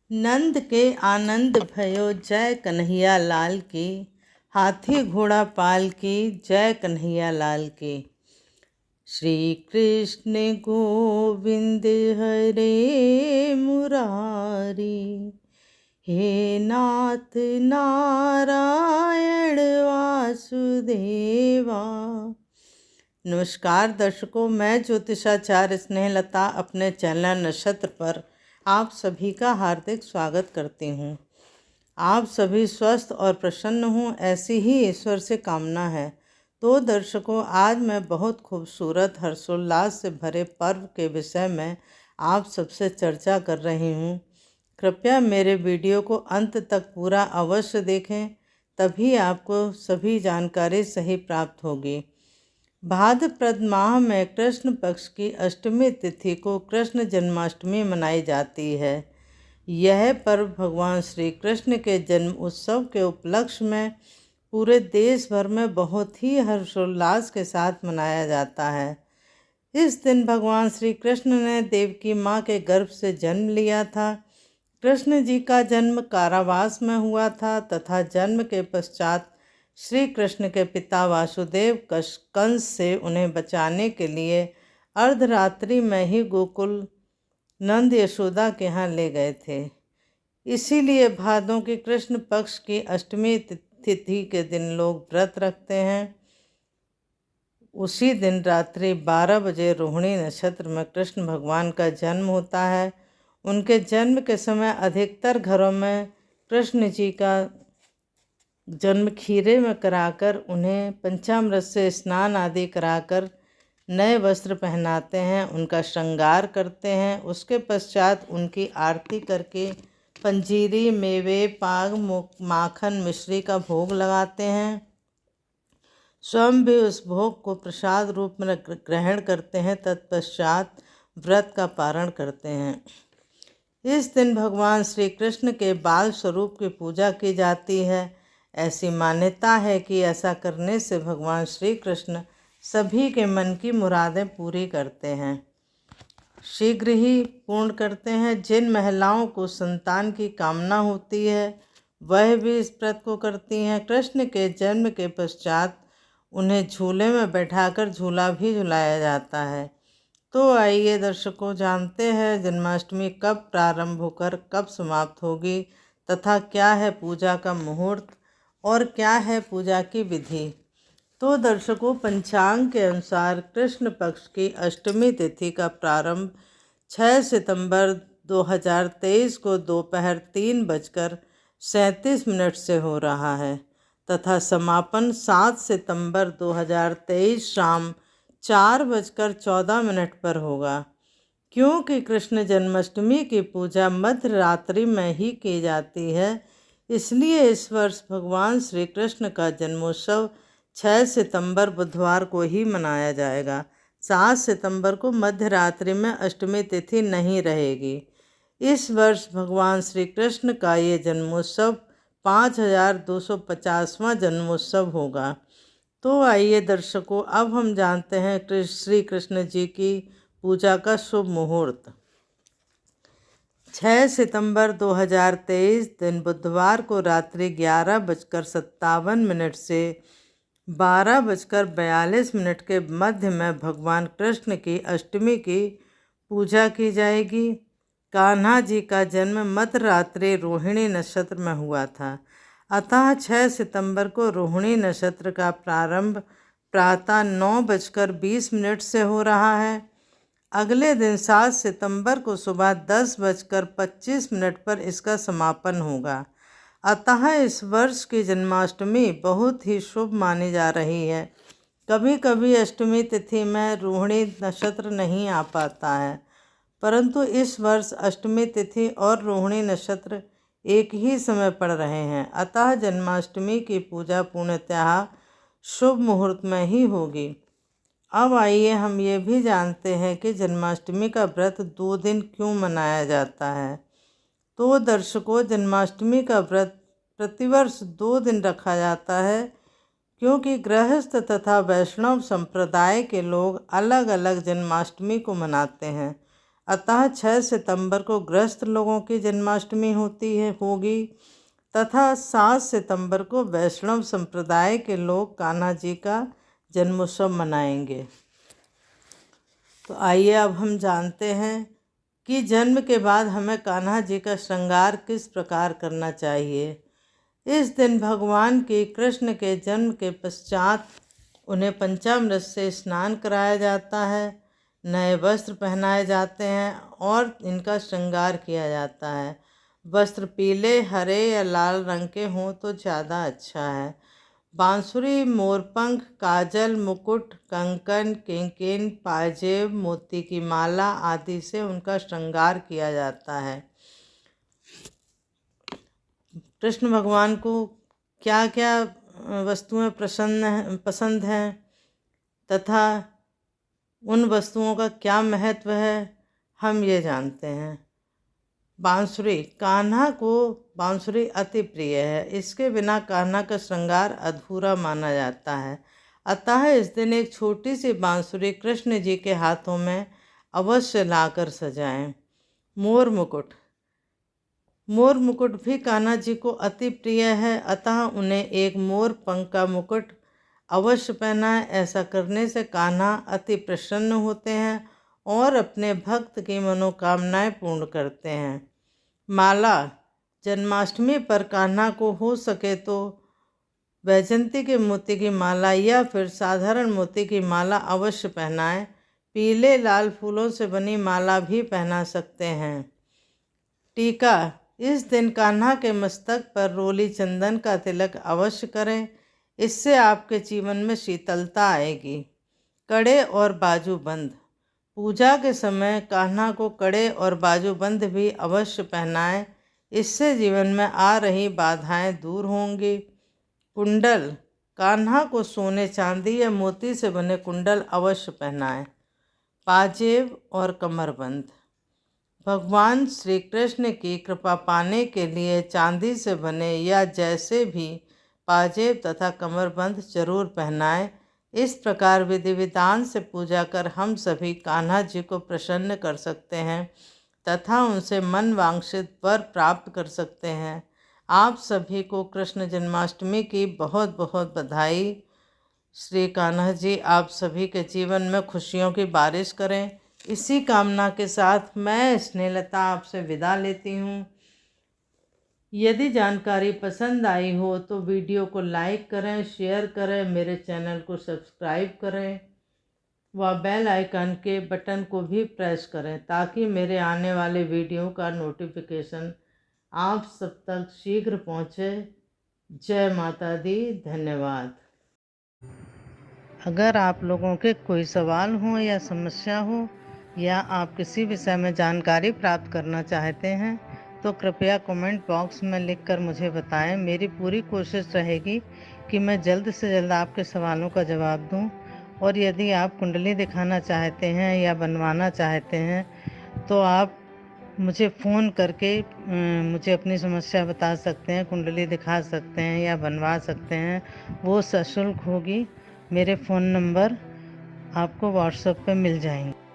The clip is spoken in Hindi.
नंद के आनंद भयो जय कन्हैया लाल की। हाथी घोड़ा पाल की जय कन्हैया लाल की। श्री कृष्ण गोविंद हरे मुरारी, हे नाथ नारायण वासुदेवा। नमस्कार दर्शकों, मैं ज्योतिषाचार्य स्नेहलता अपने चैनल नक्षत्र पर आप सभी का हार्दिक स्वागत करती हूँ। आप सभी स्वस्थ और प्रसन्न हों, ऐसी ही ईश्वर से कामना है। तो दर्शकों, आज मैं बहुत खूबसूरत हर्षोल्लास से भरे पर्व के विषय में आप सबसे चर्चा कर रही हूँ। कृपया मेरे वीडियो को अंत तक पूरा अवश्य देखें, तभी आपको सभी जानकारी सही प्राप्त होगी। भाद्रपद माह में कृष्ण पक्ष की अष्टमी तिथि को कृष्ण जन्माष्टमी मनाई जाती है। यह पर्व भगवान श्री कृष्ण के जन्म उत्सव के उपलक्ष्य में पूरे देश भर में बहुत ही हर्षोल्लास के साथ मनाया जाता है। इस दिन भगवान श्री कृष्ण ने देवकी माँ के गर्भ से जन्म लिया था। कृष्ण जी का जन्म कारावास में हुआ था तथा जन्म के पश्चात श्री कृष्ण के पिता वासुदेव कंस से उन्हें बचाने के लिए अर्धरात्रि में ही गोकुल नंद यशोदा के यहाँ ले गए थे। इसीलिए भादों की कृष्ण पक्ष की अष्टमी तिथि के दिन लोग व्रत रखते हैं। उसी दिन रात्रि 12 बजे रोहिणी नक्षत्र में कृष्ण भगवान का जन्म होता है। उनके जन्म के समय अधिकतर घरों में कृष्ण जी का जन्म खीरे में कराकर उन्हें पंचामृत से स्नान आदि कराकर नए वस्त्र पहनाते हैं, उनका श्रृंगार करते हैं। उसके पश्चात उनकी आरती करके पंजीरी, मेवे, पाग, माखन, मिश्री का भोग लगाते हैं। स्वयं भी उस भोग को प्रसाद रूप में ग्रहण करते हैं। तत्पश्चात व्रत का पारण करते हैं। इस दिन भगवान श्री कृष्ण के बाल स्वरूप की पूजा की जाती है। ऐसी मान्यता है कि ऐसा करने से भगवान श्री कृष्ण सभी के मन की मुरादें पूरी करते हैं, शीघ्र ही पूर्ण करते हैं। जिन महिलाओं को संतान की कामना होती है वह भी इस व्रत को करती हैं। कृष्ण के जन्म के पश्चात उन्हें झूले में बैठाकर झूला भी झुलाया जाता है। तो आइए दर्शकों, जानते हैं जन्माष्टमी कब प्रारंभ होकर कब समाप्त होगी तथा क्या है पूजा का मुहूर्त और क्या है पूजा की विधि। तो दर्शकों, पंचांग के अनुसार कृष्ण पक्ष की अष्टमी तिथि का प्रारंभ 6 सितंबर 2023 को दोपहर 3:37 से हो रहा है तथा समापन 7 सितंबर 2023 शाम 4:14 पर होगा। क्योंकि कृष्ण जन्माष्टमी की पूजा मध्य रात्रि में ही की जाती है, इसलिए इस वर्ष भगवान श्री कृष्ण का जन्मोत्सव 6 सितंबर बुधवार को ही मनाया जाएगा। 7 सितंबर को मध्य रात्रि में अष्टमी तिथि नहीं रहेगी। इस वर्ष भगवान श्री कृष्ण का ये जन्मोत्सव 5250वां जन्मोत्सव होगा। तो आइए दर्शकों, अब हम जानते हैं श्री कृष्ण जी की पूजा का शुभ मुहूर्त। 6 सितंबर 2023 दिन बुधवार को रात्रि 11:57 से 12:42 के मध्य में भगवान कृष्ण की अष्टमी की पूजा की जाएगी। कान्हा जी का जन्म मध्य रात्रि रोहिणी नक्षत्र में हुआ था, अतः 6 सितंबर को रोहिणी नक्षत्र का प्रारंभ प्रातः 9:20 से हो रहा है। अगले दिन 7 सितंबर को सुबह 10:25 पर इसका समापन होगा। अतः इस वर्ष की जन्माष्टमी बहुत ही शुभ मानी जा रही है। कभी कभी अष्टमी तिथि में रोहिणी नक्षत्र नहीं आ पाता है, परंतु इस वर्ष अष्टमी तिथि और रोहिणी नक्षत्र एक ही समय पड़ रहे हैं, अतः जन्माष्टमी की पूजा पूर्णतः शुभ मुहूर्त में ही होगी। अब आइए हम ये भी जानते हैं कि जन्माष्टमी का व्रत 2 दिन क्यों मनाया जाता है। तो दर्शकों, जन्माष्टमी का व्रत प्रतिवर्ष 2 दिन रखा जाता है, क्योंकि गृहस्थ तथा वैष्णव संप्रदाय के लोग अलग अलग जन्माष्टमी को मनाते हैं। अतः 6 सितंबर को गृहस्थ लोगों की जन्माष्टमी होगी तथा 7 सितंबर को वैष्णव संप्रदाय के लोग कान्हा जी का जन्मोत्सव मनाएंगे। तो आइए अब हम जानते हैं कि जन्म के बाद हमें कान्हा जी का श्रृंगार किस प्रकार करना चाहिए। इस दिन भगवान की कृष्ण के जन्म के पश्चात उन्हें पंचामृत से स्नान कराया जाता है, नए वस्त्र पहनाए जाते हैं और इनका श्रृंगार किया जाता है। वस्त्र पीले, हरे या लाल रंग के हों तो ज़्यादा अच्छा है। बांसुरी, मोरपंख, काजल, मुकुट, कंकन, किंकिन, पाजेब, मोती की माला आदि से उनका श्रृंगार किया जाता है। कृष्ण भगवान को क्या क्या वस्तुएं पसंद हैं तथा उन वस्तुओं का क्या महत्व है, हम ये जानते हैं। बांसुरी, कान्हा को बांसुरी अति प्रिय है। इसके बिना कान्हा का श्रृंगार अधूरा माना जाता है। अतः इस दिन एक छोटी सी बांसुरी कृष्ण जी के हाथों में अवश्य लाकर सजाएं। मोर मुकुट, मोर मुकुट भी कान्हा जी को अति प्रिय है। अतः उन्हें एक मोर पंख का मुकुट अवश्य पहनाएं। ऐसा करने से कान्हा अति प्रसन्न होते हैं और अपने भक्त की मनोकामनाएं पूर्ण करते हैं। माला, जन्माष्टमी पर कान्हा को हो सके तो वैजयंती के मोती की माला या फिर साधारण मोती की माला अवश्य पहनाएं। पीले लाल फूलों से बनी माला भी पहना सकते हैं। टीका, इस दिन कान्हा के मस्तक पर रोली चंदन का तिलक अवश्य करें, इससे आपके जीवन में शीतलता आएगी। कड़े और बाजूबंद, पूजा के समय कान्हा को कड़े और बाजूबंद भी अवश्य पहनाएं, इससे जीवन में आ रही बाधाएं दूर होंगी। कुंडल, कान्हा को सोने, चांदी या मोती से बने कुंडल अवश्य पहनाएं। पाजेब और कमरबंद, भगवान श्री कृष्ण की कृपा पाने के लिए चांदी से बने या जैसे भी पाजेब तथा कमरबंद जरूर पहनाएं। इस प्रकार विधि विधान से पूजा कर हम सभी कान्हा जी को प्रसन्न कर सकते हैं तथा उनसे मन वांछित वर प्राप्त कर सकते हैं। आप सभी को कृष्ण जन्माष्टमी की बहुत बहुत बधाई। श्री कान्हा जी आप सभी के जीवन में खुशियों की बारिश करें। इसी कामना के साथ मैं स्नेहलता आपसे विदा लेती हूँ। यदि जानकारी पसंद आई हो तो वीडियो को लाइक करें, शेयर करें, मेरे चैनल को सब्सक्राइब करें व बेल आइकन के बटन को भी प्रेस करें ताकि मेरे आने वाले वीडियो का नोटिफिकेशन आप सब तक शीघ्र पहुँचे। जय माता दी। धन्यवाद। अगर आप लोगों के कोई सवाल हो या समस्या हो या आप किसी विषय में जानकारी प्राप्त करना चाहते हैं तो कृपया कमेंट बॉक्स में लिखकर मुझे बताएं। मेरी पूरी कोशिश रहेगी कि मैं जल्द से जल्द आपके सवालों का जवाब दूं। और यदि आप कुंडली दिखाना चाहते हैं या बनवाना चाहते हैं तो आप मुझे फ़ोन करके मुझे अपनी समस्या बता सकते हैं, कुंडली दिखा सकते हैं या बनवा सकते हैं। वो सशुल्क होगी। मेरे फ़ोन नंबर आपको व्हाट्सएप पे मिल जाएंगे।